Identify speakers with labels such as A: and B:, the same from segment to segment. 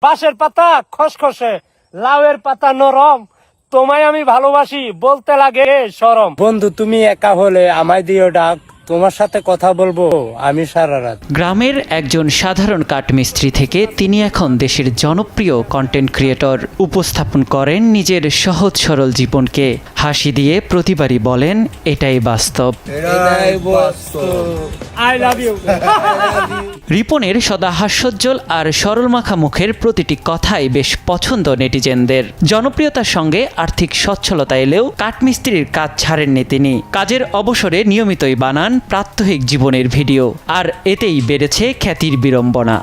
A: বাঁশের পাতা খসখসে, লাউয়ের পাতা নরম, তোমায় আমি ভালোবাসি বলতে লাগে শরম। বন্ধু তুমি একা হলে আমায় দিও ডাক, তোমার সাথে কথা বলবো আমি সারা রাত।
B: গ্রামের একজন সাধারণ কাঠমিস্ত্রি থেকে তিনি এখন দেশের জনপ্রিয় কন্টেন্ট ক্রিয়েটর। উপস্থাপন করেন নিজের সহজ সরল জীবনকে, হাসি দিয়ে প্রতিবারই বলেন এটাই বাস্তব।
A: I love you.
B: রিপনের সদা হাস্যোজ্জ্বল আর সরলমাখা মুখের প্রতিটি কথাই বেশ পছন্দ নেটিজেনদের। জনপ্রিয়তার সঙ্গে আর্থিক সচ্ছলতা এলেও কাঠমিস্ত্রির কাজ ছাড়েননি তিনি। কাজের অবসরে নিয়মিতই বানান প্রাত্যহিক জীবনের ভিডিও, আর এতেই বেড়েছে খ্যাতির বিড়ম্বনা।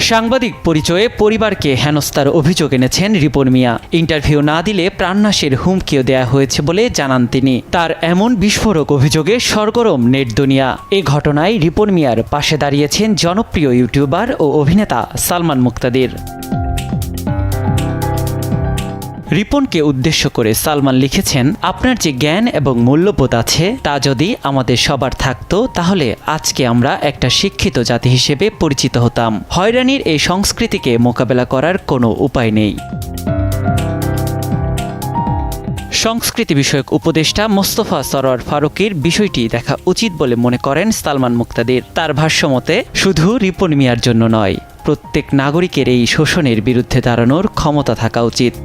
B: সাংবাদিক পরিচয়ে পরিবারকে হেনস্থার অভিযোগ এনেছেন রিপন মিয়া। ইন্টারভিউ না দিলে প্রাণনাশের হুমকিও দেয়া হয়েছে বলে জানান তিনি। তার এমন বিস্ফোরক অভিযোগে সরগরম নেট দুনিয়া। এ ঘটনায় রিপন মিয়ার পাশে দাঁড়িয়েছেন জনপ্রিয় ইউটিউবার ও অভিনেতা সালমান মুক্তাদির। রিপনকে উদ্দেশ্য করে সালমান লিখেছেন, আপনার যে জ্ঞান এবং মূল্যবোধ আছে তা যদি আমাদের সবার থাকতো তাহলে আজকে আমরা একটা শিক্ষিত জাতি হিসেবে পরিচিত হতাম। হয়রানির এই সংস্কৃতিকে মোকাবেলা করার কোনো উপায় নেই। সংস্কৃতি বিষয়ক উপদেষ্টা মোস্তফা সরোয়ার ফারুকীর বিষয়টি দেখা উচিত বলে মনে করেন সালমান মুক্তাদির। তার ভাষ্যমতে শুধু রিপন মিয়ার জন্য নয়, প্রত্যেক নাগরিকের এই শোষণের বিরুদ্ধে দাঁড়ানোর ক্ষমতা থাকা উচিত।